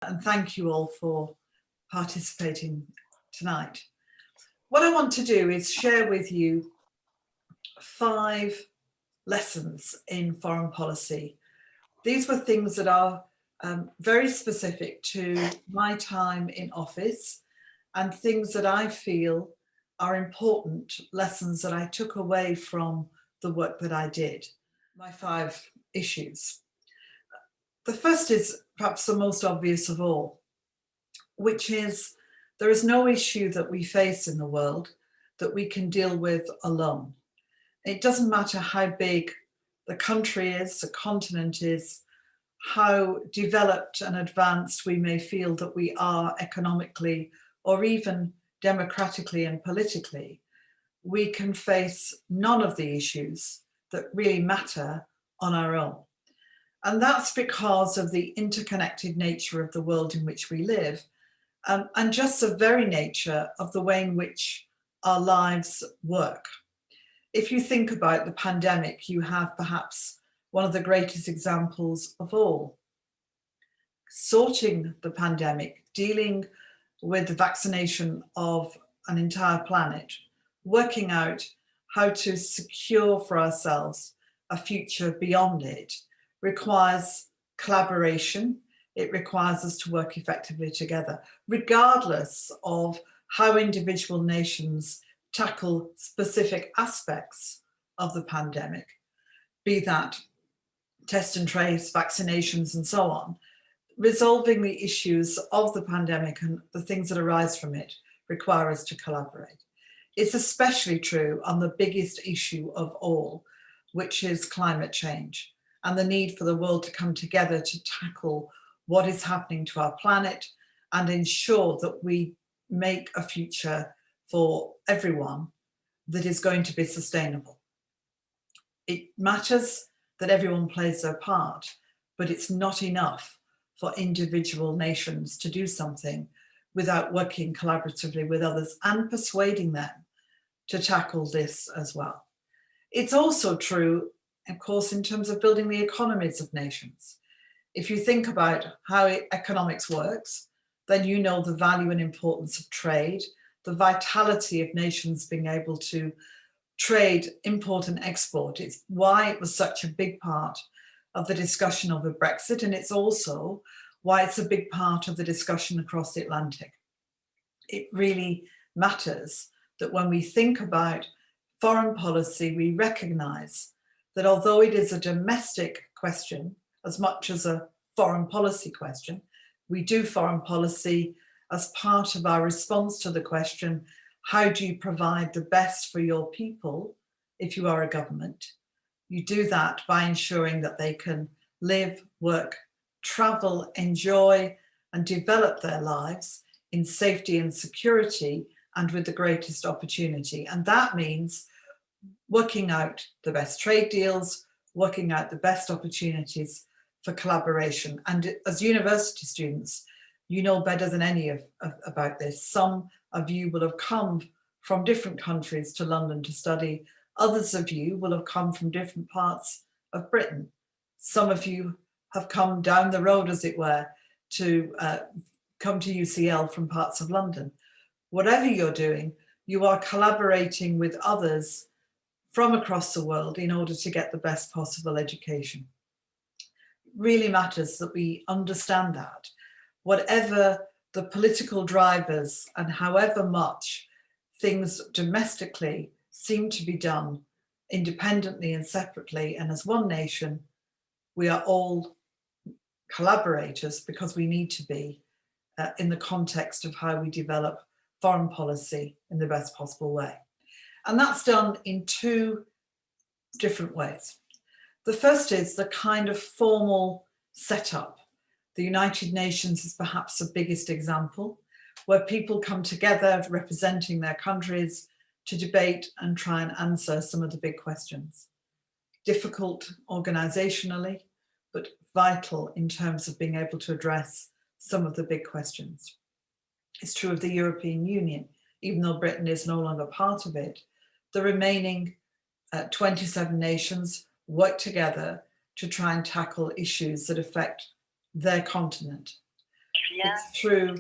And thank you all for participating tonight. What I want to do is share with you 5 lessons in foreign policy. These were things that are very specific to my time in office and things that I feel are important lessons that I took away from the work that I did. My 5 issues. The first is perhaps the most obvious of all, which is there is no issue that we face in the world that we can deal with alone. It doesn't matter how big the country is, the continent is, how developed and advanced we may feel that we are economically or even democratically and politically, we can face none of the issues that really matter on our own. And that's because of the interconnected nature of the world in which we live, and just the very nature of the way in which our lives work. If you think about the pandemic, you have perhaps one of the greatest examples of all. Sorting the pandemic, dealing with the vaccination of an entire planet, working out how to secure for ourselves a future beyond it, requires collaboration. It requires us to work effectively together, regardless of how individual nations tackle specific aspects of the pandemic, be that test and trace, vaccinations, and so on. Resolving the issues of the pandemic and the things that arise from it require us to collaborate. It's especially true on the biggest issue of all, which is climate change, and the need for the world to come together to tackle what is happening to our planet and ensure that we make a future for everyone that is going to be sustainable. It matters that everyone plays their part, but it's not enough for individual nations to do something without working collaboratively with others and persuading them to tackle this as well. It's also true, of course, in terms of building the economies of nations. If you think about how economics works, then you know the value and importance of trade, the vitality of nations being able to trade, import and export. It's why it was such a big part of the discussion over Brexit, and it's also why it's a big part of the discussion across the Atlantic. It really matters that when we think about foreign policy, we recognise that although it is a domestic question as much as a foreign policy question, we do foreign policy as part of our response to the question, how do you provide the best for your people if you are a government? You do that by ensuring that they can live, work, travel, enjoy, and develop their lives in safety and security and with the greatest opportunity. And that means working out the best trade deals, working out the best opportunities for collaboration. And as university students, you know better than any about this. Some of you will have come from different countries to London to study. Others of you will have come from different parts of Britain. Some of you have come down the road, as it were, to come to UCL from parts of London. Whatever you're doing, you are collaborating with others from across the world in order to get the best possible education. It really matters that we understand that. Whatever the political drivers and however much things domestically seem to be done independently and separately and as one nation, we are all collaborators because we need to be in the context of how we develop foreign policy in the best possible way. And that's done in 2 different ways. The first is the kind of formal setup. The United Nations is perhaps the biggest example, where people come together representing their countries to debate and try and answer some of the big questions. Difficult organisationally, but vital in terms of being able to address some of the big questions. It's true of the European Union, even though Britain is no longer part of it. The remaining 27 nations work together to try and tackle issues that affect their continent. Yeah. It's true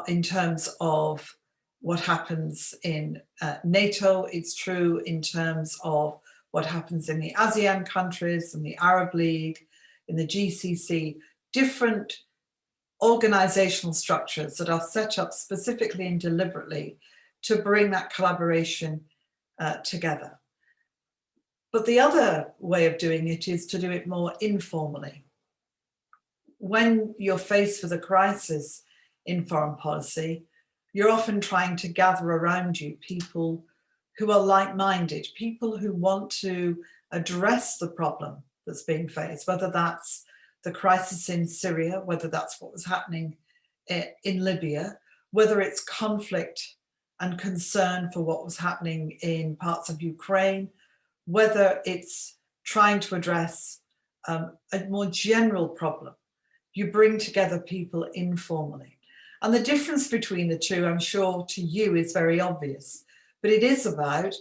in terms of what happens in NATO. It's true in terms of what happens in the ASEAN countries, in the Arab League, in the GCC, different organizational structures that are set up specifically and deliberately to bring that collaboration together. But the other way of doing it is to do it more informally. When you're faced with a crisis in foreign policy, you're often trying to gather around you people who are like-minded, people who want to address the problem that's being faced, whether that's the crisis in Syria, whether that's what was happening in Libya, whether it's conflict and concern for what was happening in parts of Ukraine, whether it's trying to address a more general problem. You bring together people informally. And the difference between the two, I'm sure to you, is very obvious. But it is about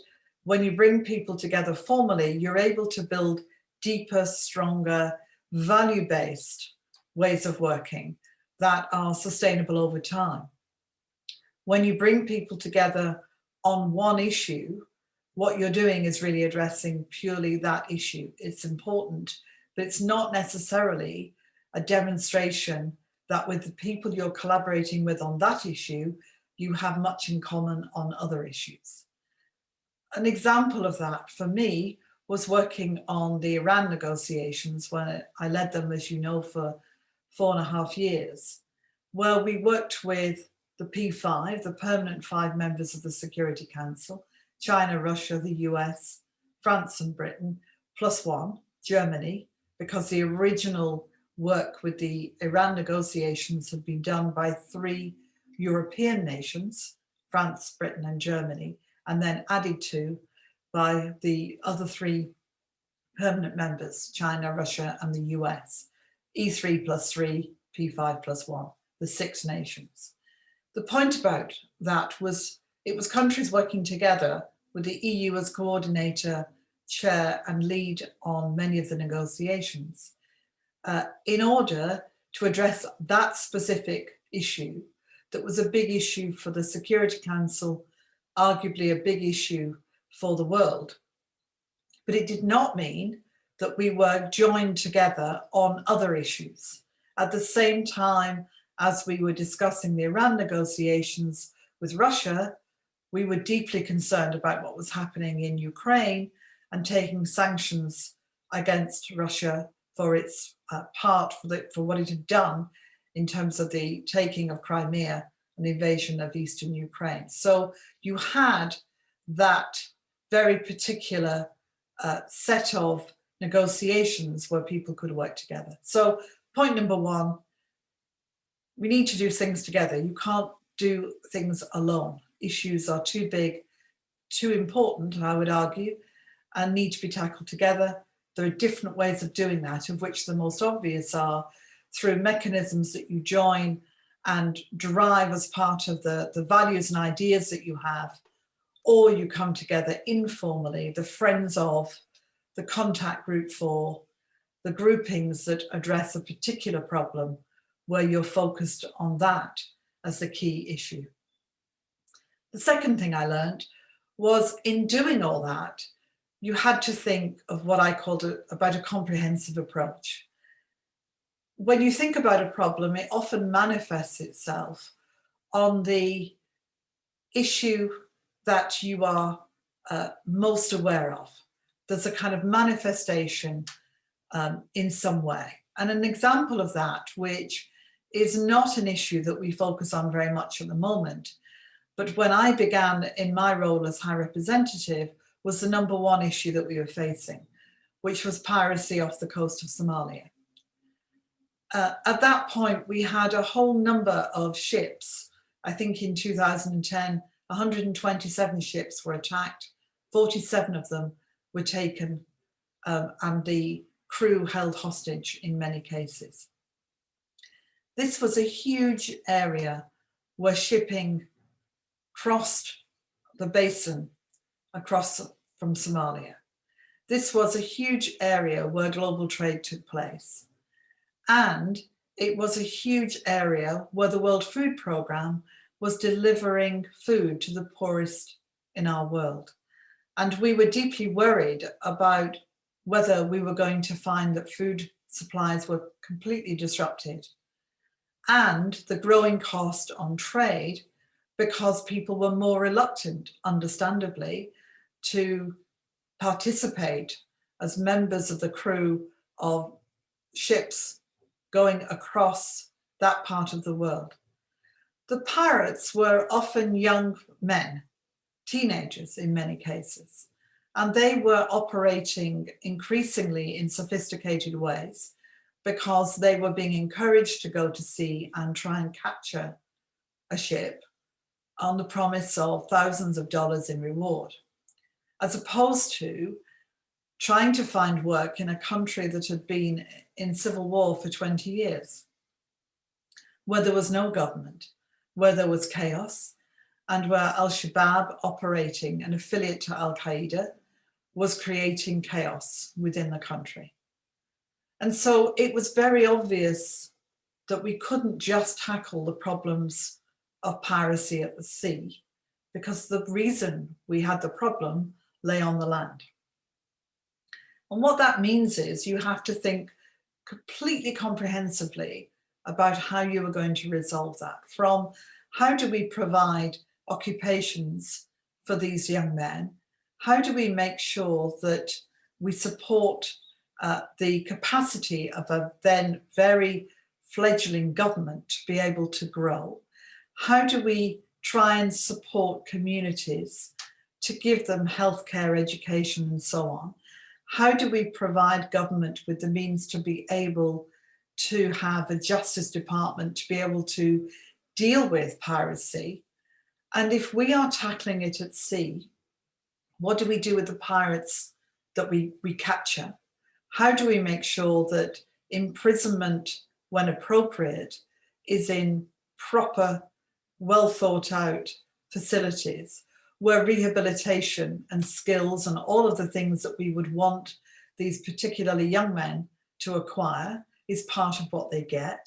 when you bring people together formally, you're able to build deeper, stronger, value-based ways of working that are sustainable over time. When you bring people together on one issue, what you're doing is really addressing purely that issue. It's important, but it's not necessarily a demonstration that with the people you're collaborating with on that issue, you have much in common on other issues. An example of that for me was working on the Iran negotiations when I led them, as you know, for 4.5 years, where we worked with the P5, the permanent 5 members of the Security Council, China, Russia, the US, France and Britain, +1, Germany, because the original work with the Iran negotiations had been done by 3 European nations, France, Britain and Germany, and then added to by the other 3 permanent members, China, Russia and the US, E3 +3, P5 +1, the 6 nations. The point about that was it was countries working together with the EU as coordinator, chair and lead on many of the negotiations in order to address that specific issue that was a big issue for the Security Council, arguably a big issue for the world. But it did not mean that we were joined together on other issues. At the same time as we were discussing the Iran negotiations with Russia, we were deeply concerned about what was happening in Ukraine and taking sanctions against Russia for its part for what it had done in terms of the taking of Crimea and the invasion of eastern Ukraine. So you had that very particular set of negotiations where people could work together. So point number 1, we need to do things together. You can't do things alone. Issues are too big, too important, I would argue, and need to be tackled together. There are different ways of doing that, of which the most obvious are through mechanisms that you join and drive as part of the values and ideas that you have, or you come together informally, the friends of, the contact group for, the groupings that address a particular problem where you're focused on that as the key issue. The second thing I learned was in doing all that, you had to think of what I called about a comprehensive approach. When you think about a problem, it often manifests itself on the issue that you are most aware of. There's a kind of manifestation in some way. And an example of that, which is not an issue that we focus on very much at the moment, but when I began in my role as High Representative, was the number 1 issue that we were facing, which was piracy off the coast of Somalia. At that point, we had a whole number of ships. I think in 2010, 127 ships were attacked, 47 of them were taken, and the crew held hostage in many cases. This was a huge area where shipping crossed the basin across from Somalia. This was a huge area where global trade took place. And it was a huge area where the World Food Programme was delivering food to the poorest in our world. And we were deeply worried about whether we were going to find that food supplies were completely disrupted, and the growing cost on trade, because people were more reluctant, understandably, to participate as members of the crew of ships going across that part of the world. The pirates were often young men, teenagers in many cases, and they were operating increasingly in sophisticated ways because they were being encouraged to go to sea and try and capture a ship on the promise of thousands of dollars in reward, as opposed to trying to find work in a country that had been in civil war for 20 years, where there was no government, where there was chaos, and where Al-Shabaab, operating an affiliate to Al-Qaeda, was creating chaos within the country. And so it was very obvious that we couldn't just tackle the problems of piracy at the sea, because the reason we had the problem lay on the land. And what that means is you have to think completely comprehensively about how you are going to resolve that, from how do we provide occupations for these young men? How do we make sure that we support the capacity of a then very fledgling government to be able to grow? How do we try and support communities to give them healthcare, education, and so on? How do we provide government with the means to be able to have a justice department to be able to deal with piracy? And if we are tackling it at sea, what do we do with the pirates that we capture? How do we make sure that imprisonment, when appropriate, is in proper, well thought out facilities where rehabilitation and skills and all of the things that we would want these particularly young men to acquire is part of what they get?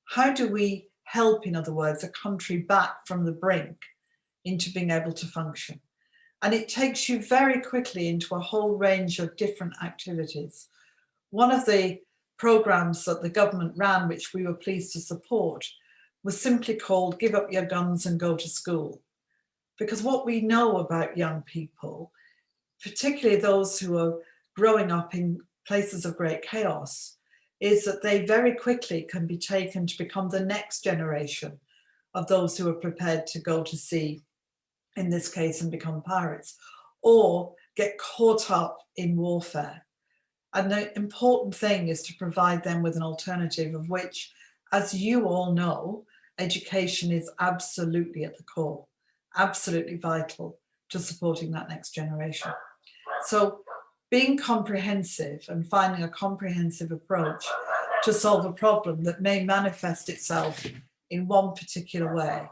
How do we help, in other words, a country back from the brink into being able to function? And it takes you very quickly into a whole range of different activities. One of the programs that the government ran, which we were pleased to support, was simply called Give Up Your Guns and Go to School. Because what we know about young people, particularly those who are growing up in places of great chaos, is that they very quickly can be taken to become the next generation of those who are prepared to go to sea, in this case, and become pirates, or get caught up in warfare. And the important thing is to provide them with an alternative, of which, as you all know, education is absolutely at the core, absolutely vital to supporting that next generation. So being comprehensive and finding a comprehensive approach to solve a problem that may manifest itself in one particular way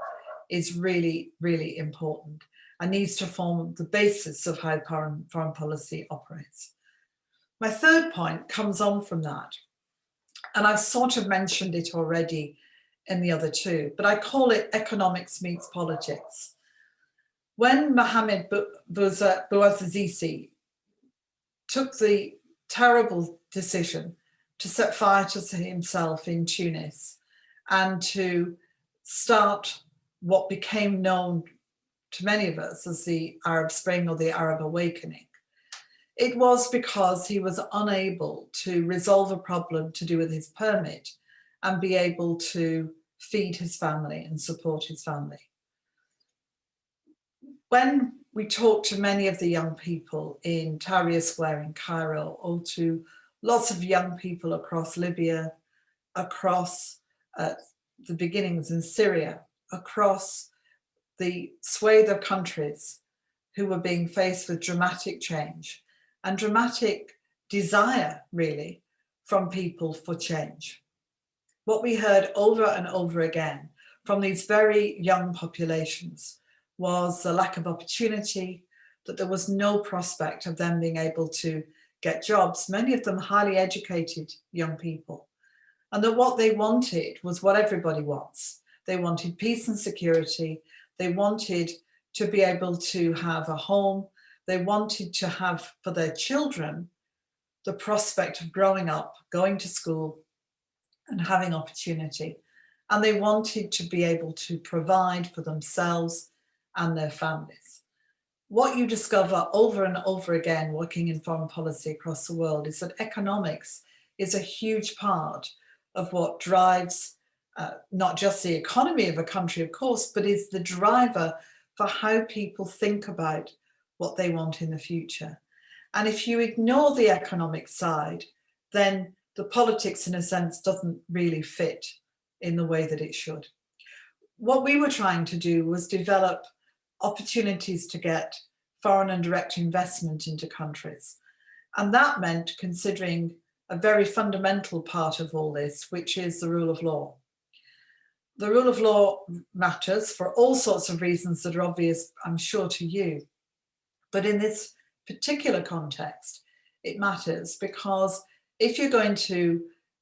is really, really important and needs to form the basis of how foreign policy operates. My third point comes on from that, and I've sort of mentioned it already in the other two, but I call it economics meets politics. When Mohamed Bouazizi took the terrible decision to set fire to himself in Tunis and to start what became known to many of us as the Arab Spring or the Arab Awakening, it was because he was unable to resolve a problem to do with his permit and be able to feed his family and support his family. When we talk to many of the young people in Tahrir Square in Cairo, or to lots of young people across Libya, across the beginnings in Syria, across the swathe of countries who were being faced with dramatic change and dramatic desire, really, from people for change. What we heard over and over again from these very young populations was the lack of opportunity, that there was no prospect of them being able to get jobs, many of them highly educated young people. and that what they wanted was what everybody wants. They wanted peace and security. They wanted to be able to have a home. They wanted to have for their children the prospect of growing up, going to school, and having opportunity. And they wanted to be able to provide for themselves and their families. What you discover over and over again working in foreign policy across the world is that economics is a huge part of what drives not just the economy of a country, of course, but is the driver for how people think about what they want in the future. And if you ignore the economic side, then the politics, in a sense, doesn't really fit in the way that it should. What we were trying to do was develop opportunities to get foreign and direct investment into countries. And that meant considering a very fundamental part of all this, which is the rule of law. The rule of law matters for all sorts of reasons that are obvious, I'm sure, to you. But in this particular context, it matters because if you're going to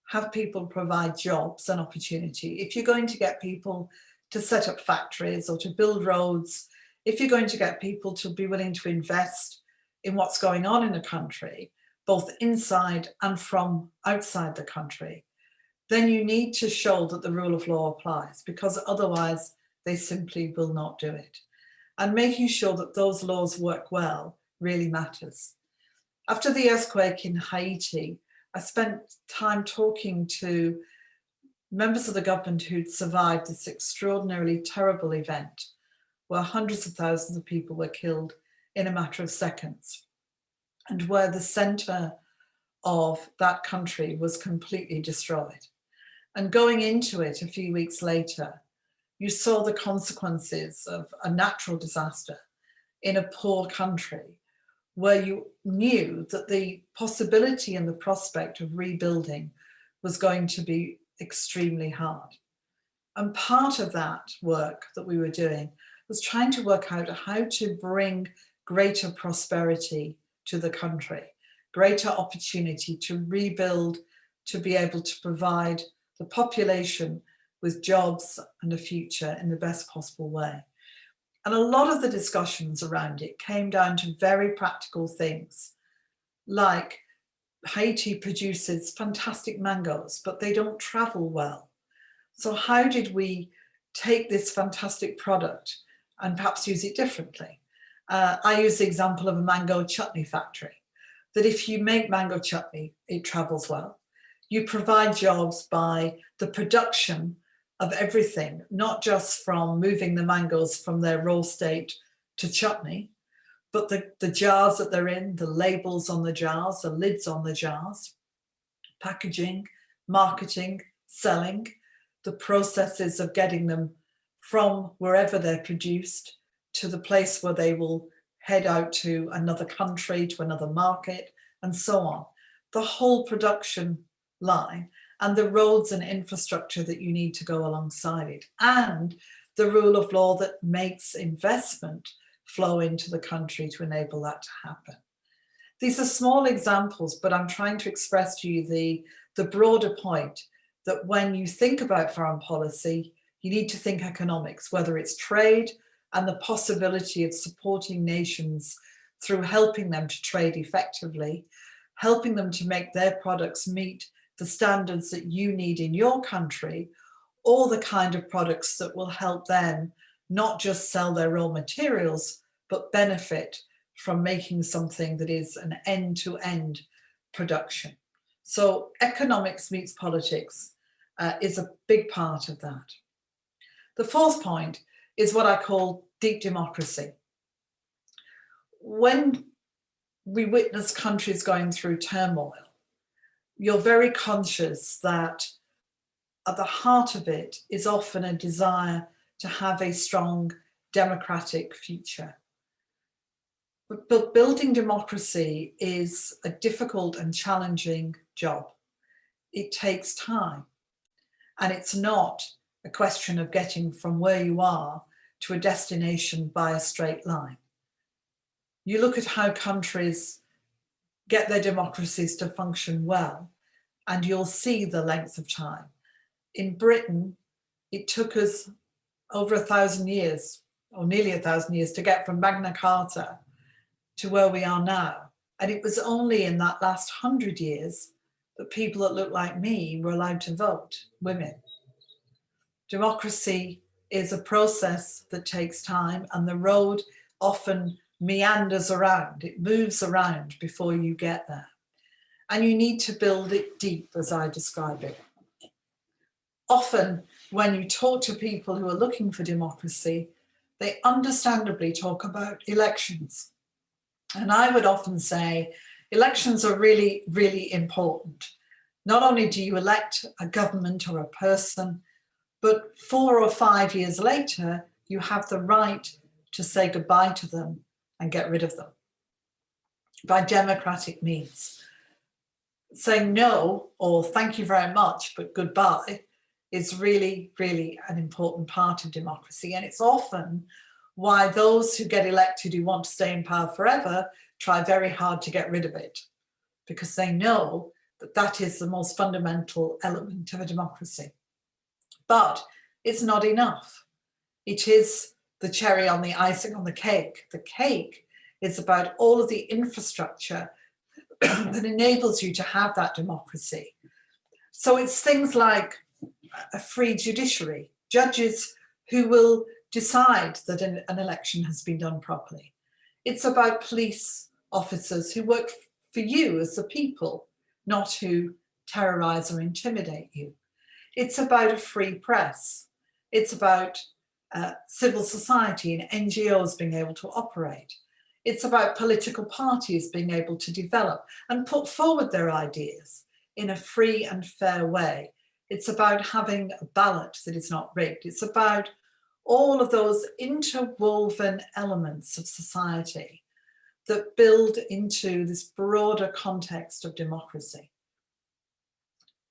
have people provide jobs and opportunity, if you're going to get people to set up factories or to build roads, if you're going to get people to be willing to invest in what's going on in a country, both inside and from outside the country, then you need to show that the rule of law applies, because otherwise they simply will not do it. And making sure that those laws work well really matters. After the earthquake in Haiti, I spent time talking to members of the government who'd survived this extraordinarily terrible event where hundreds of thousands of people were killed in a matter of seconds, and where the center of that country was completely destroyed. And going into it a few weeks later, you saw the consequences of a natural disaster in a poor country where you knew that the possibility and the prospect of rebuilding was going to be extremely hard. And part of that work that we were doing was trying to work out how to bring greater prosperity to the country, greater opportunity to rebuild, to be able to provide the population with jobs and a future in the best possible way. And a lot of the discussions around it came down to very practical things, like Haiti produces fantastic mangoes, but they don't travel well. So how did we take this fantastic product and perhaps use it differently? I use the example of a mango chutney factory, that if you make mango chutney, it travels well. You provide jobs by the production of everything, not just from moving the mangoes from their raw state to chutney, but the jars that they're in, the labels on the jars, the lids on the jars, packaging, marketing, selling, the processes of getting them from wherever they're produced to the place where they will head out to another country, to another market, and so on. The whole production line and the roads and infrastructure that you need to go alongside it, and the rule of law that makes investment flow into the country to enable that to happen. These are small examples, but I'm trying to express to you the broader point that when you think about foreign policy, you need to think economics, whether it's trade and the possibility of supporting nations through helping them to trade effectively, helping them to make their products meet the standards that you need in your country, or the kind of products that will help them not just sell their raw materials, but benefit from making something that is an end-to-end production. So economics meets politics is a big part of that. The fourth point is what I call deep democracy. When we witness countries going through turmoil, you're very conscious that at the heart of it is often a desire to have a strong democratic future. But building democracy is a difficult and challenging job. It takes time, and it's not a question of getting from where you are to a destination by a straight line. You look at how countries get their democracies to function well, and you'll see the length of time. In Britain, it took us over 1,000 years, or nearly 1,000 years, to get from Magna Carta to where we are now. And it was only in that last 100 years that people that look like me were allowed to vote, women. Democracy is a process that takes time, and the road often meanders around. It moves around before you get there. And you need to build it deep, as I describe it. Often, when you talk to people who are looking for democracy, they understandably talk about elections. And I would often say elections are really, really important. Not only do you elect a government or a person, but 4 or 5 years later, you have the right to say goodbye to them and get rid of them by democratic means. Saying no or thank you very much, but goodbye is really, really an important part of democracy. And it's often why those who get elected who want to stay in power forever try very hard to get rid of it, because they know that that is the most fundamental element of a democracy. But it's not enough. It is the cherry on the icing on the cake. The cake is about all of the infrastructure that enables you to have that democracy. So it's things like a free judiciary, judges who will decide that an election has been done properly. It's about police officers who work for you as the people, not who terrorize or intimidate you. It's about a free press. It's about civil society and NGOs being able to operate. It's about political parties being able to develop and put forward their ideas in a free and fair way. It's about having a ballot that is not rigged. It's about all of those interwoven elements of society that build into this broader context of democracy.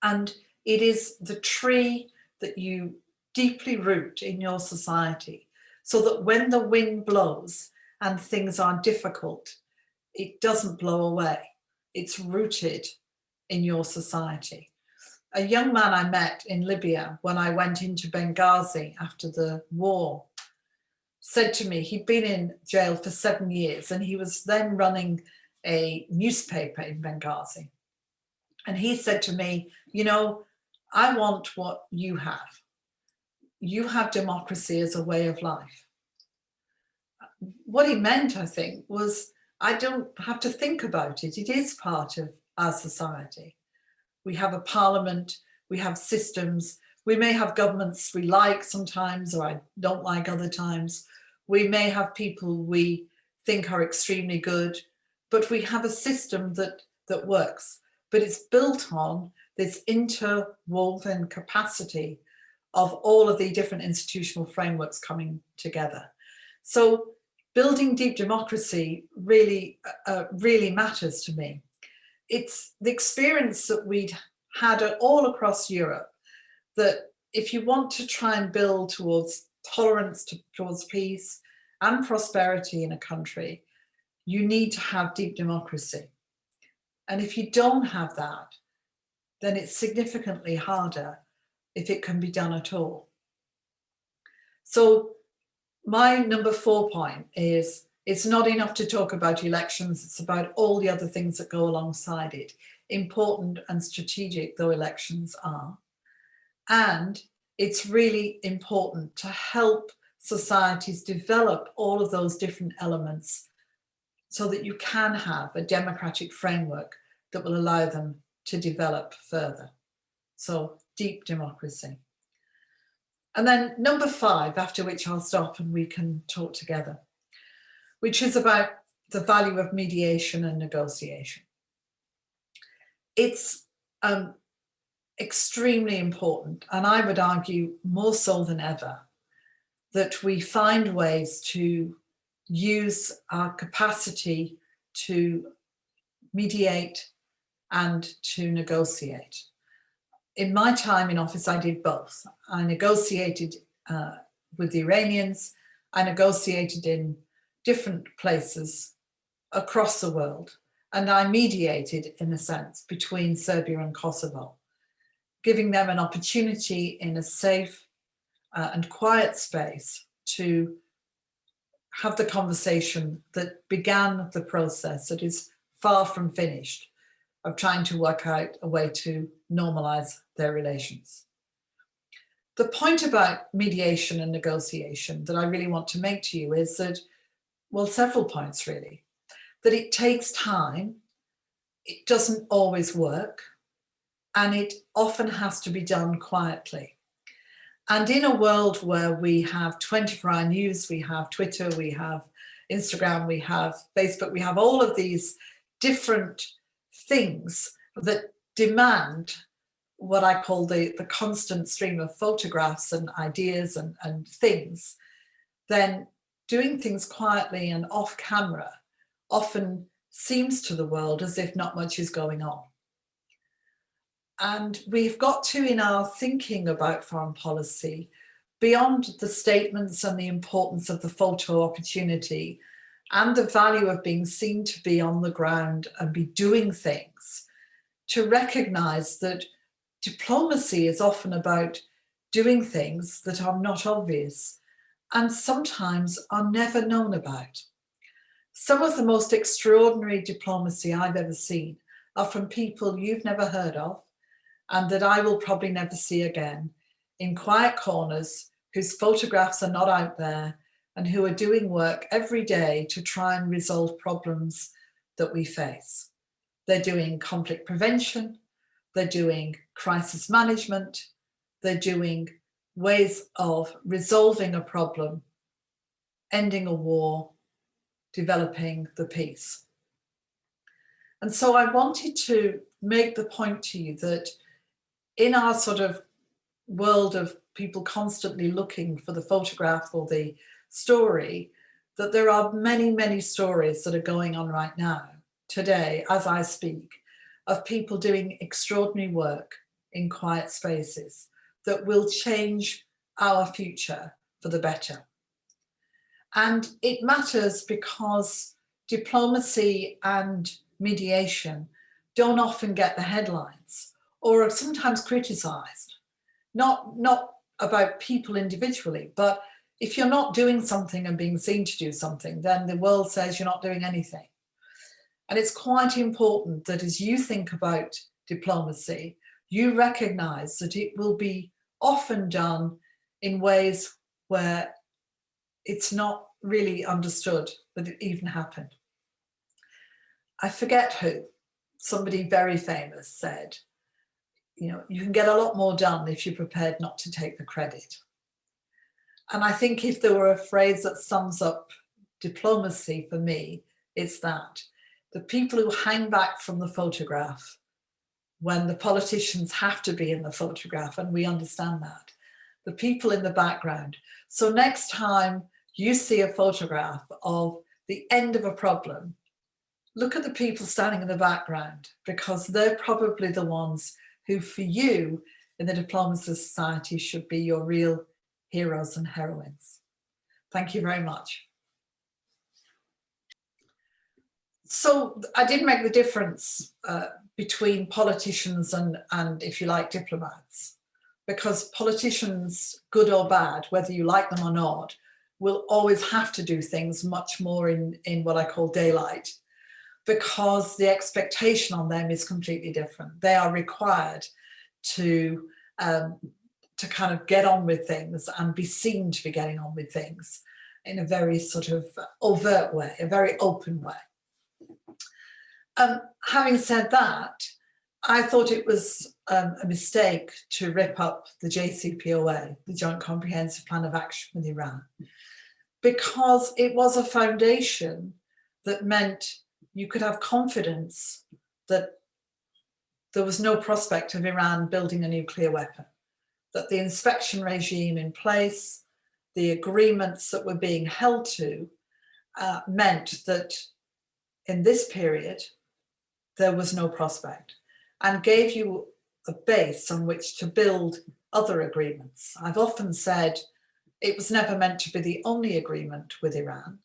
And it is the tree that you deeply root in your society, so that when the wind blows and things are difficult, it doesn't blow away. It's rooted in your society. A young man I met in Libya when I went into Benghazi after the war said to me, he'd been in jail for 7 years and he was then running a newspaper in Benghazi. And he said to me, you know, I want what you have. You have democracy as a way of life. What he meant, I think, was I don't have to think about it. It is part of our society. We have a parliament, we have systems, we may have governments we like sometimes or I don't like other times. We may have people we think are extremely good, but we have a system that works. But it's built on this interwoven capacity of all of the different institutional frameworks coming together. So building deep democracy really, really matters to me. It's the experience that we'd had all across Europe, that if you want to try and build towards tolerance, towards peace and prosperity in a country, you need to have deep democracy. And if you don't have that, then it's significantly harder if it can be done at all. So my number 4 point is, it's not enough to talk about elections, it's about all the other things that go alongside it, important and strategic though elections are. And it's really important to help societies develop all of those different elements so that you can have a democratic framework that will allow them to develop further. So deep democracy. And then number 5, after which I'll stop and we can talk together, which is about the value of mediation and negotiation. It's extremely important, and I would argue more so than ever, that we find ways to use our capacity to mediate and to negotiate. In my time in office, I did both. I negotiated with the Iranians. I negotiated in different places across the world. And I mediated, in a sense, between Serbia and Kosovo, giving them an opportunity in a safe and quiet space to have the conversation that began the process that is far from finished of trying to work out a way to normalize their relations. The point about mediation and negotiation that I really want to make to you is that, well, several points really, that it takes time, it doesn't always work, and it often has to be done quietly. And in a world where we have 24-hour news, we have Twitter, we have Instagram, we have Facebook, we have all of these different things that demand what I call the constant stream of photographs and ideas and things, then doing things quietly and off camera often seems to the world as if not much is going on. And we've got to, in our thinking about foreign policy, beyond the statements and the importance of the photo opportunity and the value of being seen to be on the ground and be doing things, to recognize that diplomacy is often about doing things that are not obvious and sometimes are never known about. Some of the most extraordinary diplomacy I've ever seen are from people you've never heard of and that I will probably never see again, in quiet corners whose photographs are not out there and who are doing work every day to try and resolve problems that we face. They're doing conflict prevention, they're doing crisis management, they're doing ways of resolving a problem, ending a war, developing the peace. And so I wanted to make the point to you that in our sort of world of people constantly looking for the photograph or the story, that there are many, many stories that are going on right now, today, as I speak, of people doing extraordinary work in quiet spaces that will change our future for the better. And it matters because diplomacy and mediation don't often get the headlines or are sometimes criticized, not about people individually, but if you're not doing something and being seen to do something, then the world says you're not doing anything. And it's quite important that as you think about diplomacy, you recognize that it will be often done in ways where it's not really understood that it even happened. I forget who, somebody very famous said, you know, you can get a lot more done if you're prepared not to take the credit. And I think if there were a phrase that sums up diplomacy for me, it's that. The people who hang back from the photograph when the politicians have to be in the photograph, and we understand that. The people in the background. So next time you see a photograph of the end of a problem, look at the people standing in the background, because they're probably the ones who, for you in the Diplomacy Society, should be your real heroes and heroines. Thank you very much. So I did make the difference between politicians and, if you like, diplomats, because politicians, good or bad, whether you like them or not, will always have to do things much more in what I call daylight, because the expectation on them is completely different. They are required to kind of get on with things and be seen to be getting on with things in a very sort of overt way, a very open way. Having said that, I thought it was a mistake to rip up the JCPOA, the Joint Comprehensive Plan of Action with Iran, because it was a foundation that meant you could have confidence that there was no prospect of Iran building a nuclear weapon, that the inspection regime in place, the agreements that were being held to, meant that in this period, there was no prospect, and gave you a base on which to build other agreements. I've often said it was never meant to be the only agreement with Iran,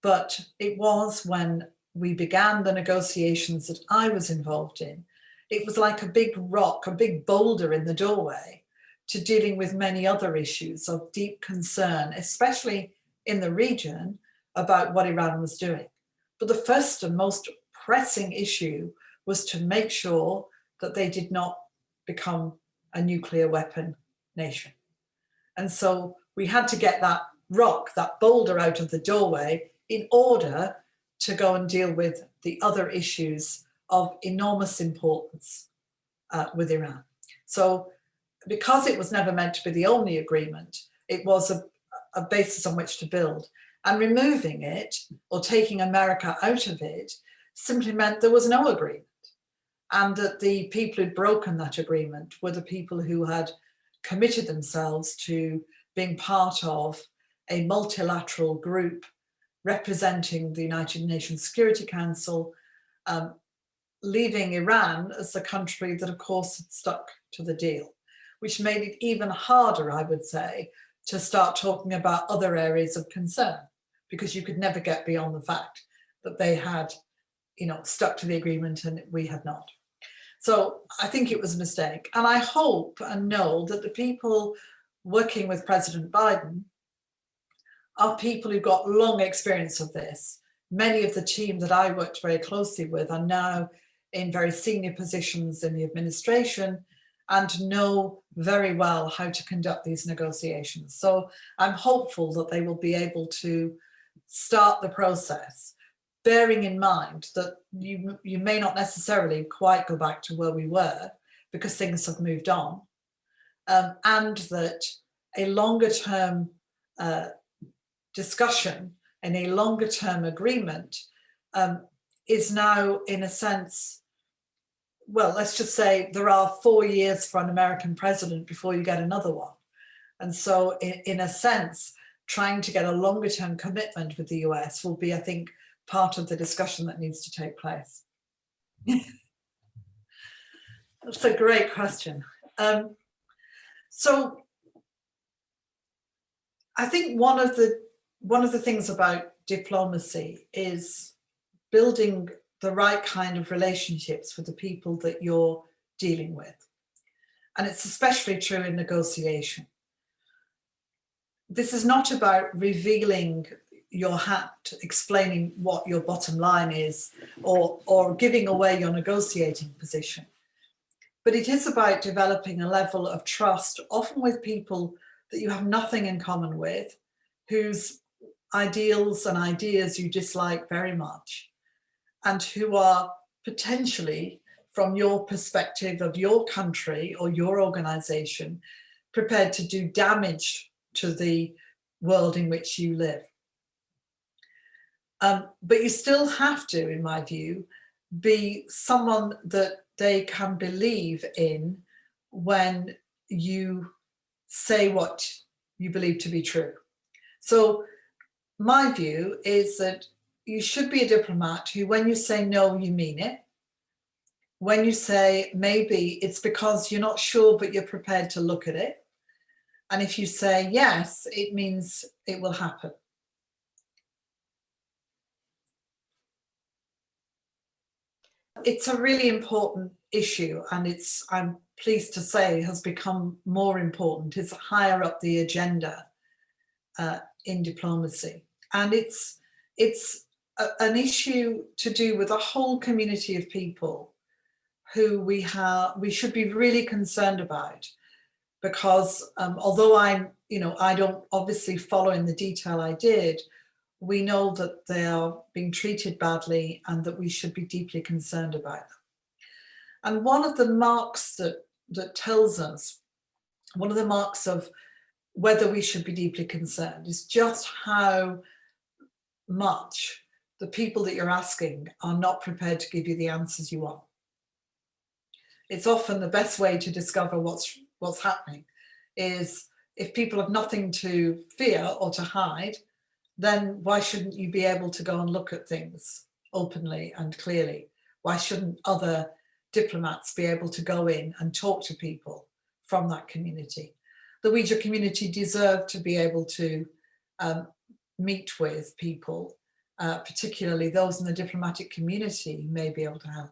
but it was when we began the negotiations that I was involved in, it was like a big rock, a big boulder in the doorway to dealing with many other issues of deep concern, especially in the region, about what Iran was doing. But the first and most pressing issue was to make sure that they did not become a nuclear weapon nation. And so we had to get that rock, that boulder out of the doorway in order to go and deal with the other issues of enormous importance with Iran. So because it was never meant to be the only agreement, it was a basis on which to build. And removing it or taking America out of it simply meant there was no agreement. And that the people who'd broken that agreement were the people who had committed themselves to being part of a multilateral group representing the United Nations Security Council, leaving Iran as the country that, of course, had stuck to the deal, which made it even harder, I would say, to start talking about other areas of concern, because you could never get beyond the fact that they had, stuck to the agreement and we had not. So I think it was a mistake. And I hope and know that the people working with President Biden are people who've got long experience of this. Many of the team that I worked very closely with are now in very senior positions in the administration and know very well how to conduct these negotiations. So I'm hopeful that they will be able to start the process, bearing in mind that you may not necessarily quite go back to where we were because things have moved on, and that a longer term discussion and a longer term agreement is now, in a sense, well, let's just say there are 4 years for an American president before you get another one. And so in a sense, trying to get a longer term commitment with the US will be, I think, part of the discussion that needs to take place. That's a great question. So I think one of the things about diplomacy is building the right kind of relationships with the people that you're dealing with. And it's especially true in negotiation. This is not about revealing your hat, explaining what your bottom line is, or giving away your negotiating position. But it is about developing a level of trust, often with people that you have nothing in common with, whose ideals and ideas you dislike very much, and who are potentially, from your perspective of your country or your organization, prepared to do damage to the world in which you live. But you still have to, in my view, be someone that they can believe in when you say what you believe to be true. So my view is that you should be a diplomat who, when you say no, you mean it. When you say maybe, it's because you're not sure, but you're prepared to look at it. And if you say yes, it means it will happen. It's a really important issue, and I'm pleased to say, has become more important. It's higher up the agenda in diplomacy. And it's an issue to do with a whole community of people who we should be really concerned about, because although I don't obviously follow in the detail I did, we know that they are being treated badly and that we should be deeply concerned about them. And one of the marks that tells us, one of the marks of whether we should be deeply concerned, is just how much the people that you're asking are not prepared to give you the answers you want. It's often the best way to discover what's happening is if people have nothing to fear or to hide, then why shouldn't you be able to go and look at things openly and clearly? Why shouldn't other diplomats be able to go in and talk to people from that community? The Ouija community deserve to be able to meet with people particularly those in the diplomatic community may be able to help.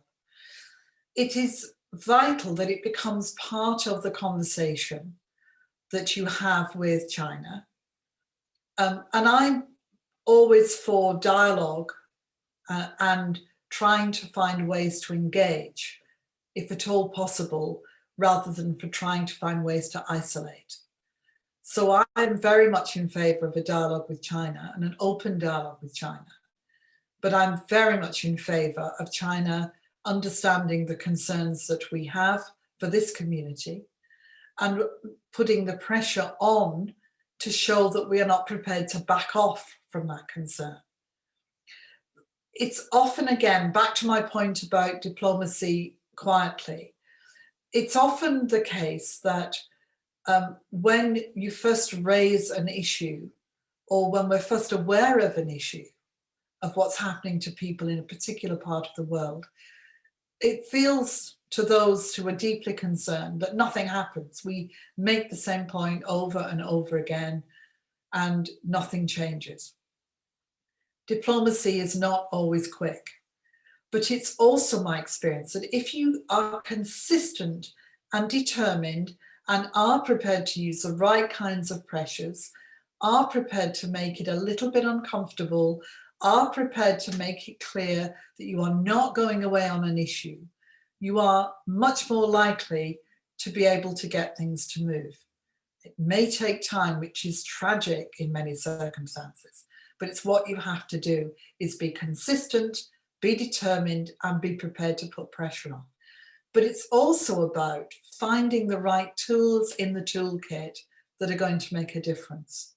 It is vital that it becomes part of the conversation that you have with China. And I'm always for dialogue and trying to find ways to engage, if at all possible, rather than for trying to find ways to isolate. So I'm very much in favour of a dialogue with China and an open dialogue with China. But I'm very much in favour of China understanding the concerns that we have for this community and putting the pressure on to show that we are not prepared to back off from that concern. It's often, again, back to my point about diplomacy quietly, it's often the case that when you first raise an issue, or when we're first aware of an issue, of what's happening to people in a particular part of the world, it feels to those who are deeply concerned that nothing happens. We make the same point over and over again and nothing changes. Diplomacy is not always quick, but it's also my experience that if you are consistent and determined and are prepared to use the right kinds of pressures, are prepared to make it a little bit uncomfortable, are prepared to make it clear that you are not going away on an issue, you are much more likely to be able to get things to move. It may take time, which is tragic in many circumstances, but it's what you have to do, is be consistent, be determined, and be prepared to put pressure on. But it's also about finding the right tools in the toolkit that are going to make a difference.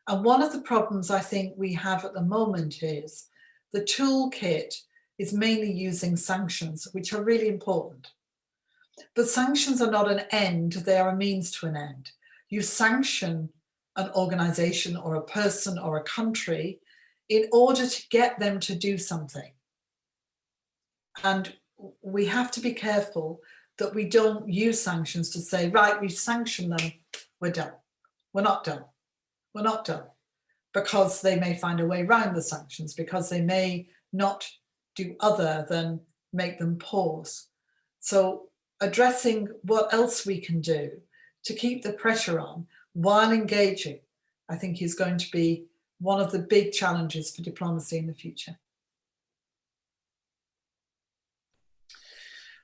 And one of the problems I think we have at the moment is the toolkit is mainly using sanctions, which are really important. But sanctions are not an end, they are a means to an end. You sanction an organization or a person or a country in order to get them to do something. And we have to be careful that we don't use sanctions to say, right, we've sanctioned them, we're done. We're not done. We're not done. Because they may find a way around the sanctions, because they may not do other than make them pause. So addressing what else we can do to keep the pressure on while engaging, I think is going to be one of the big challenges for diplomacy in the future.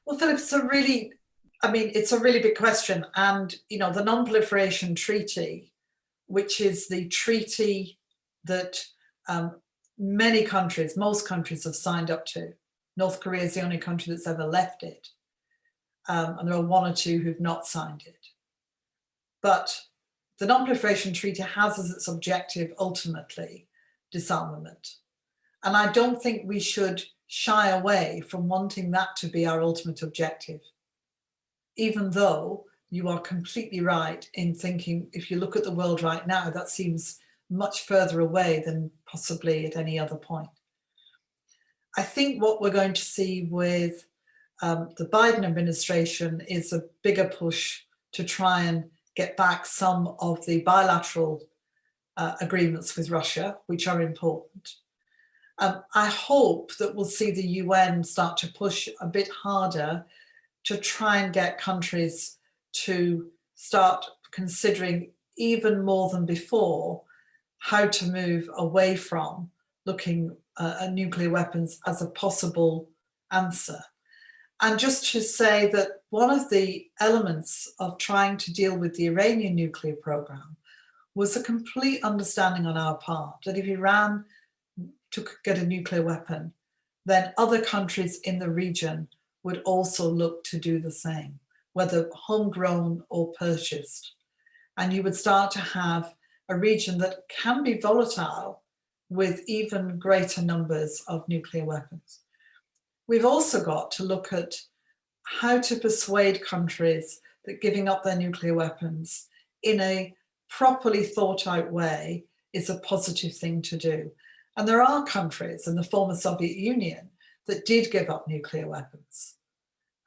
Well, Philip, it's a really big question. And, you know, the Non-Proliferation Treaty, which is the treaty that many countries, most countries have signed up to. North Korea is the only country that's ever left it. And there are one or two who've not signed it. But the Non-Proliferation Treaty has as its objective, ultimately, disarmament. And I don't think we should shy away from wanting that to be our ultimate objective, even though you are completely right in thinking, if you look at the world right now, that seems much further away than possibly at any other point. I think what we're going to see with the Biden administration is a bigger push to try and get back some of the bilateral agreements with Russia, which are important. I hope that we'll see the UN start to push a bit harder to try and get countries to start considering even more than before how to move away from looking at nuclear weapons as a possible answer. And just to say that one of the elements of trying to deal with the Iranian nuclear program was a complete understanding on our part that if Iran to get a nuclear weapon, then other countries in the region would also look to do the same, whether homegrown or purchased. And you would start to have a region that can be volatile with even greater numbers of nuclear weapons. We've also got to look at how to persuade countries that giving up their nuclear weapons in a properly thought out way is a positive thing to do. And there are countries in the former Soviet Union that did give up nuclear weapons.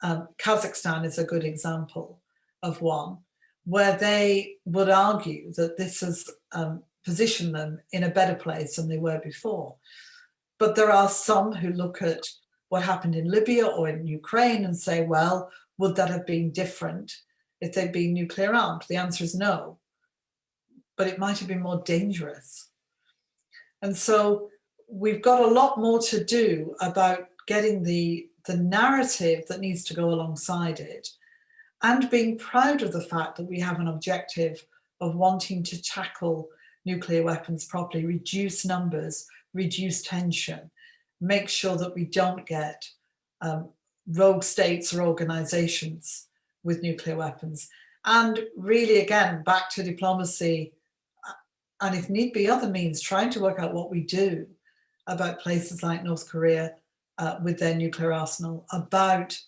Kazakhstan is a good example of one where they would argue that this has positioned them in a better place than they were before. But there are some who look at what happened in Libya or in Ukraine and say, well, would that have been different if they'd been nuclear armed? The answer is no, but it might have been more dangerous. And so we've got a lot more to do about getting the narrative that needs to go alongside it, and being proud of the fact that we have an objective of wanting to tackle nuclear weapons properly, reduce numbers, reduce tension, make sure that we don't get rogue states or organizations with nuclear weapons. And really, again, back to diplomacy, and if need be, other means, trying to work out what we do about places like North Korea with their nuclear arsenal, about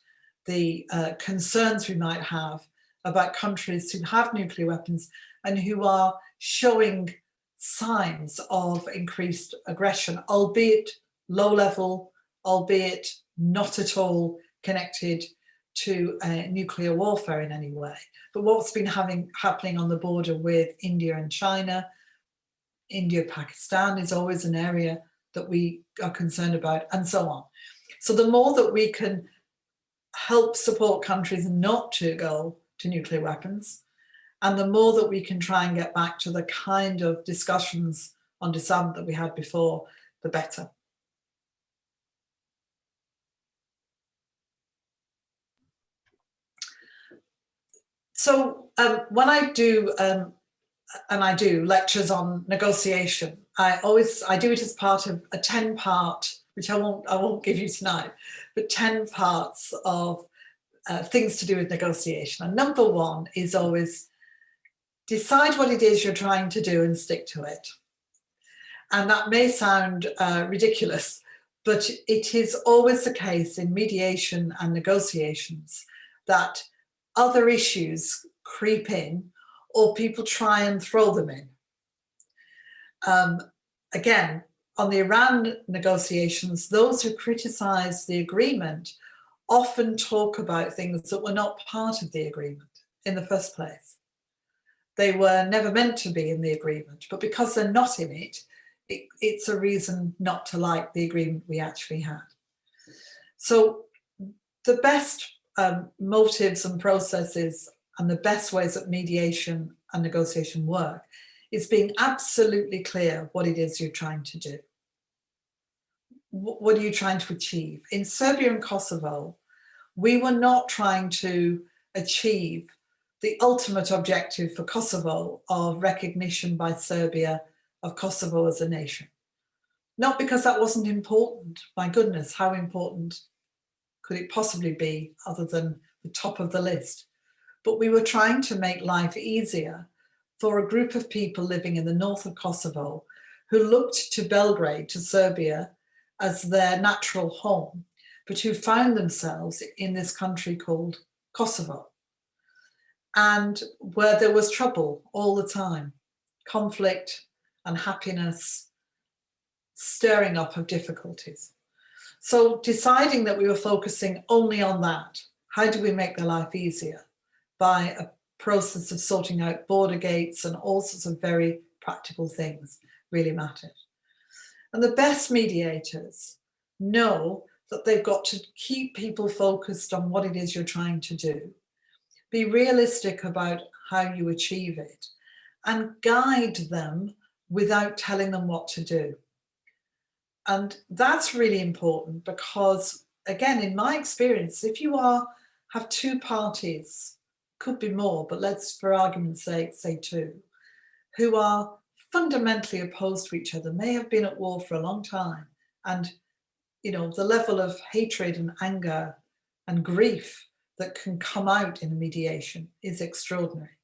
the concerns we might have about countries who have nuclear weapons and who are showing signs of increased aggression, albeit low level, albeit not at all connected to nuclear warfare in any way. But what's been happening on the border with India and China, India-Pakistan is always an area that we are concerned about, and so on. So the more that we can help support countries not to go to nuclear weapons, and the more that we can try and get back to the kind of discussions on disarmament that we had before, the better. So when I do, and I do lectures on negotiation, I do it as part of a 10-part, which I won't give you tonight, but 10 parts of things to do with negotiation. And number one is always decide what it is you're trying to do and stick to it. And that may sound ridiculous, but it is always the case in mediation and negotiations that other issues creep in, or people try and throw them in. Again, on the Iran negotiations, those who criticize the agreement often talk about things that were not part of the agreement in the first place. They were never meant to be in the agreement, but because they're not in it, it's a reason not to like the agreement we actually had. So the best motives and processes and the best ways that mediation and negotiation work is being absolutely clear what it is you're trying to do. What are you trying to achieve? In Serbia and Kosovo, we were not trying to achieve the ultimate objective for Kosovo of recognition by Serbia of Kosovo as a nation. Not because that wasn't important. My goodness, how important could it possibly be other than the top of the list? But we were trying to make life easier for a group of people living in the north of Kosovo who looked to Belgrade, to Serbia, as their natural home, but who found themselves in this country called Kosovo, and where there was trouble all the time, conflict, unhappiness, stirring up of difficulties. So deciding that we were focusing only on that, how do we make their life easier? By a process of sorting out border gates and all sorts of very practical things really mattered. And the best mediators know that they've got to keep people focused on what it is you're trying to do, be realistic about how you achieve it, and guide them without telling them what to do. And that's really important because, again, in my experience, if you have two parties, could be more, but let's, for argument's sake, say two, who are fundamentally opposed to each other, may have been at war for a long time, and the level of hatred and anger and grief that can come out in a mediation is extraordinary.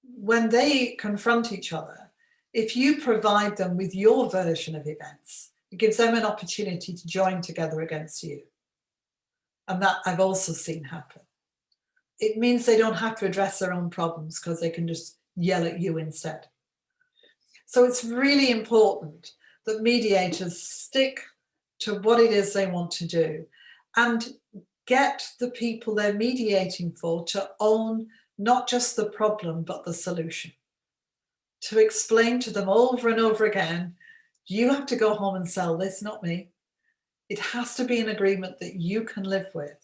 When they confront each other, if you provide them with your version of events, it gives them an opportunity to join together against you. And that I've also seen happen. It means they don't have to address their own problems because they can just yell at you instead. So it's really important that mediators stick to what it is they want to do and get the people they're mediating for to own not just the problem, but the solution. To explain to them over and over again, You have to go home and sell this, not me. It has to be an agreement that you can live with.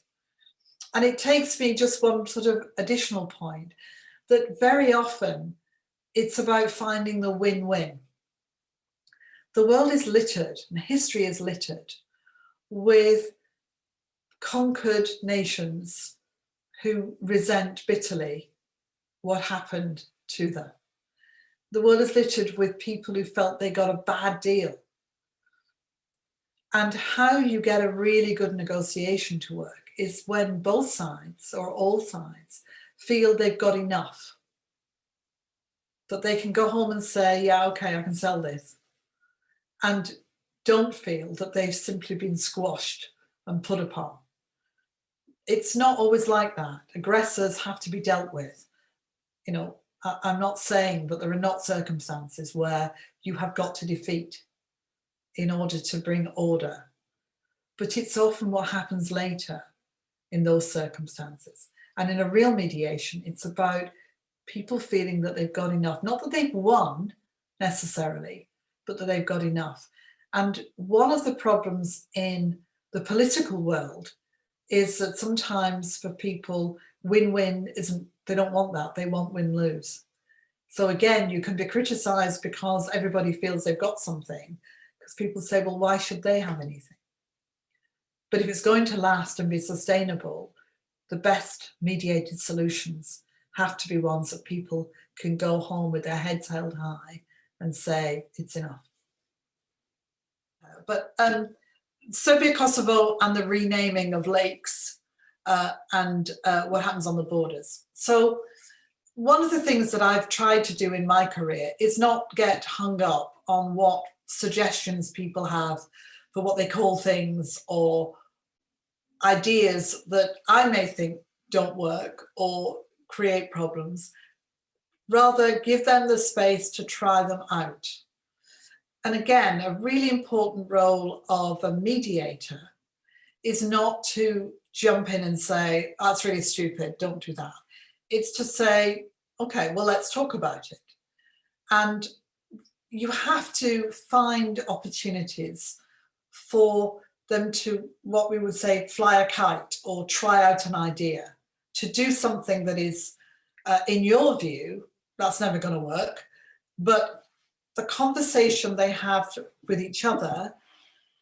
And it takes me just one sort of additional point, that very often it's about finding the win-win. The world is littered, and history is littered with conquered nations who resent bitterly what happened to them. The world is littered with people who felt they got a bad deal. And how you get a really good negotiation to work is when both sides, or all sides, feel they've got enough. That they can go home and say, yeah, okay, I can sell this. And don't feel that they've simply been squashed and put upon. It's not always like that. Aggressors have to be dealt with. You know, I'm not saying that there are not circumstances where you have got to defeat in order to bring order. But it's often what happens later in those circumstances. And in a real mediation, it's about people feeling that they've got enough. Not that they've won necessarily, but that they've got enough. And one of the problems in the political world is that sometimes for people, win-win isn't, they don't want that, they want win-lose. So again, you can be criticised because everybody feels they've got something, because people say, well, why should they have anything? But if it's going to last and be sustainable, the best mediated solutions have to be ones that people can go home with their heads held high and say, it's enough. But Serbia, Kosovo and the renaming of lakes and what happens on the borders. So one of the things that I've tried to do in my career is not get hung up on what suggestions people have for what they call things or ideas that I may think don't work or create problems. Rather, give them the space to try them out. And again, a really important role of a mediator is not to jump in and say, oh, that's really stupid, don't do that. It's to say, okay, well, let's talk about it. And you have to find opportunities for them to, what we would say, fly a kite or try out an idea, to do something that is, in your view, that's never going to work, but the conversation they have with each other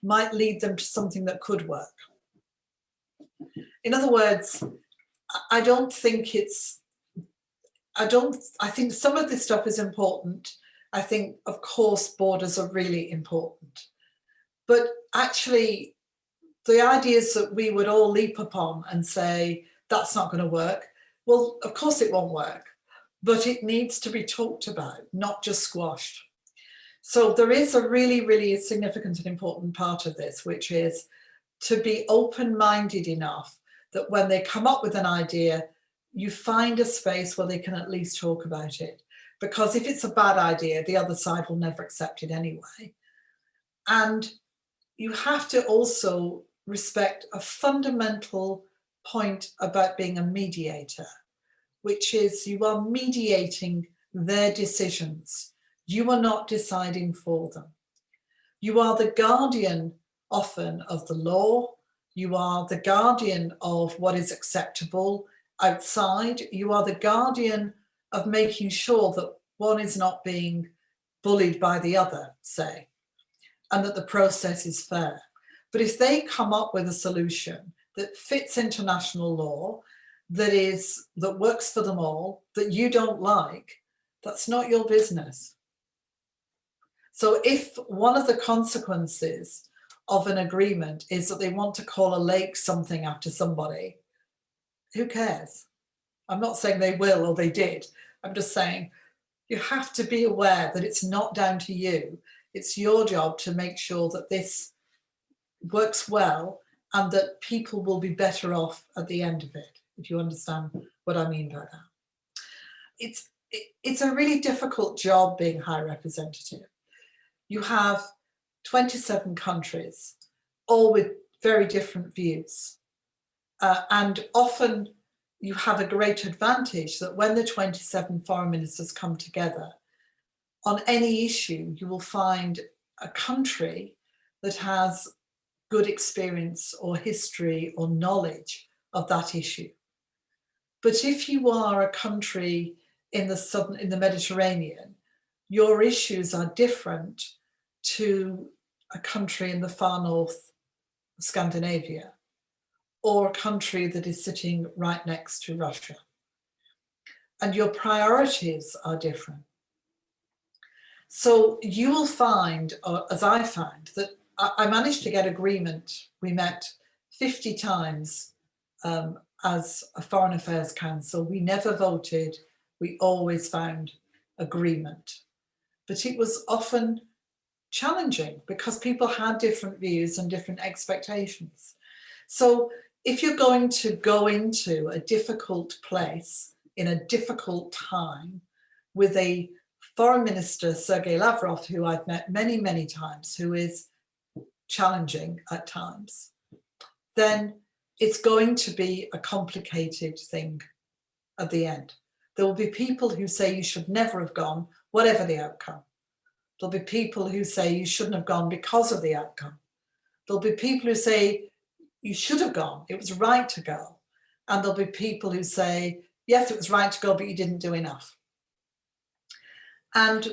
might lead them to something that could work. In other words, I think some of this stuff is important. I think, of course, borders are really important. But actually, the ideas that we would all leap upon and say, that's not going to work, well, of course it won't work. But it needs to be talked about, not just squashed. So there is a really, really significant and important part of this, which is to be open-minded enough that when they come up with an idea, you find a space where they can at least talk about it. Because if it's a bad idea, the other side will never accept it anyway. And you have to also respect a fundamental point about being a mediator, which is you are mediating their decisions. You are not deciding for them. You are the guardian often of the law. You are the guardian of what is acceptable outside. You are the guardian of making sure that one is not being bullied by the other, say, and that the process is fair. But if they come up with a solution that fits international law, that works for them all, that you don't like, that's not your business. So if one of the consequences of an agreement is that they want to call a lake something after somebody, who cares? I'm not saying they will or they did. I'm just saying you have to be aware that it's not down to you. It's your job to make sure that this works well and that people will be better off at the end of it, if you understand what I mean by that. It's a really difficult job being High Representative. You have 27 countries, all with very different views. And often you have a great advantage that when the 27 foreign ministers come together, on any issue, you will find a country that has good experience or history or knowledge of that issue. But if you are a country in the Mediterranean, your issues are different to a country in the far north of Scandinavia, or a country that is sitting right next to Russia. And your priorities are different. So you will find, or as I found, that I managed to get agreement. We met 50 times as a Foreign Affairs Council. We never voted. We always found agreement. But it was often challenging because people had different views and different expectations. So if you're going to go into a difficult place in a difficult time with a Foreign Minister, Sergei Lavrov, who I've met many, many times, who is challenging at times, then it's going to be a complicated thing at the end. There will be people who say you should never have gone, whatever the outcome. There'll be people who say you shouldn't have gone because of the outcome. There'll be people who say you should have gone, it was right to go. And there'll be people who say, yes, it was right to go, but you didn't do enough. And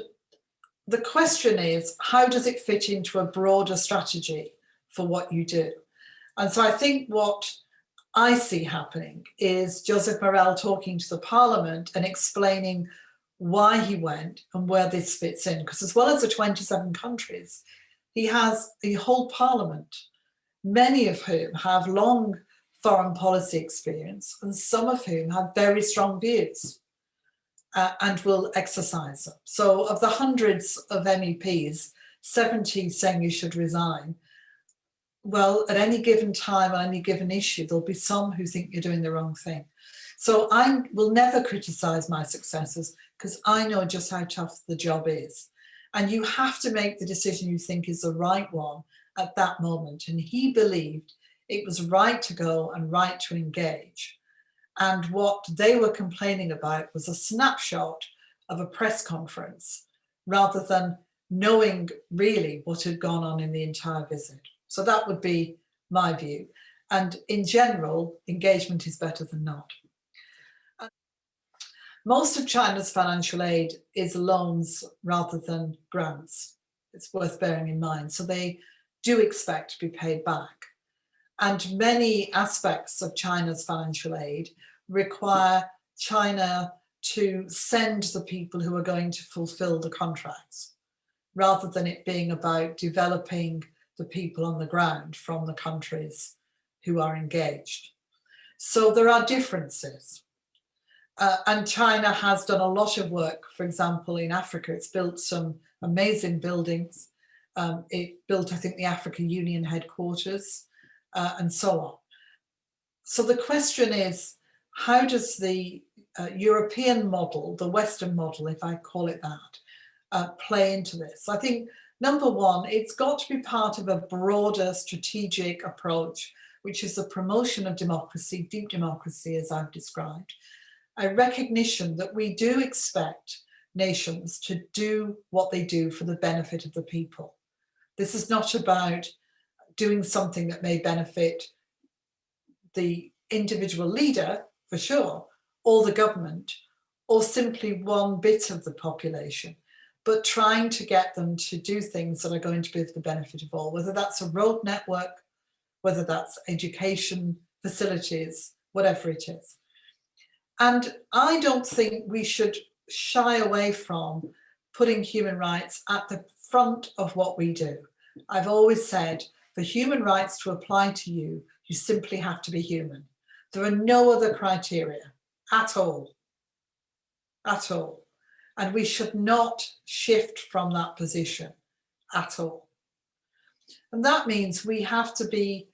the question is, how does it fit into a broader strategy for what you do? And so I think what I see happening is Joseph Borrell talking to the Parliament and explaining why he went and where this fits in. Because as well as the 27 countries, he has a whole Parliament, many of whom have long foreign policy experience and some of whom have very strong views and will exercise them. So of the hundreds of MEPs, 70 saying you should resign, well, at any given time, on any given issue, there'll be some who think you're doing the wrong thing. So I will never criticize my successors because I know just how tough the job is. And you have to make the decision you think is the right one at that moment. And he believed it was right to go and right to engage. And what they were complaining about was a snapshot of a press conference rather than knowing really what had gone on in the entire visit. So that would be my view. And in general, engagement is better than not. Most of China's financial aid is loans rather than grants. It's worth bearing in mind. So they do expect to be paid back. And many aspects of China's financial aid require China to send the people who are going to fulfill the contracts, rather than it being about developing the people on the ground from the countries who are engaged. So there are differences. And China has done a lot of work. For example, in Africa, it's built some amazing buildings. It built, I think, the African Union headquarters and so on. So the question is, how does the European model, the Western model, if I call it that, play into this? I think, number one, it's got to be part of a broader strategic approach, which is the promotion of democracy, deep democracy, as I've described. A recognition that we do expect nations to do what they do for the benefit of the people. This is not about doing something that may benefit the individual leader, for sure, or the government, or simply one bit of the population, but trying to get them to do things that are going to be for the benefit of all, whether that's a road network, whether that's education facilities, whatever it is. And I don't think we should shy away from putting human rights at the front of what we do. I've always said, for human rights to apply to you, you simply have to be human. There are no other criteria at all, at all. And we should not shift from that position at all. And that means we have to be,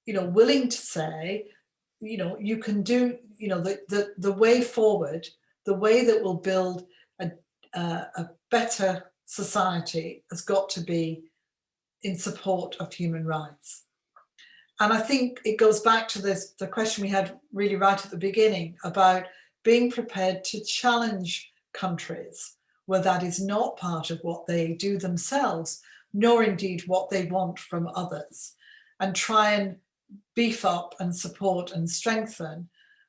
willing to say, you can do, the way forward, the way that will build a better society has got to be in support of human rights. And I think it goes back to the question we had really right at the beginning about being prepared to challenge countries where that is not part of what they do themselves, nor indeed what they want from others, and try and beef up and support and strengthen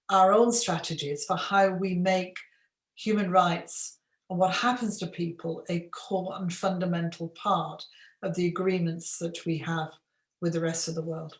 our own strategies for how we make human rights and what happens to people a core and fundamental part of the agreements that we have with the rest of the world.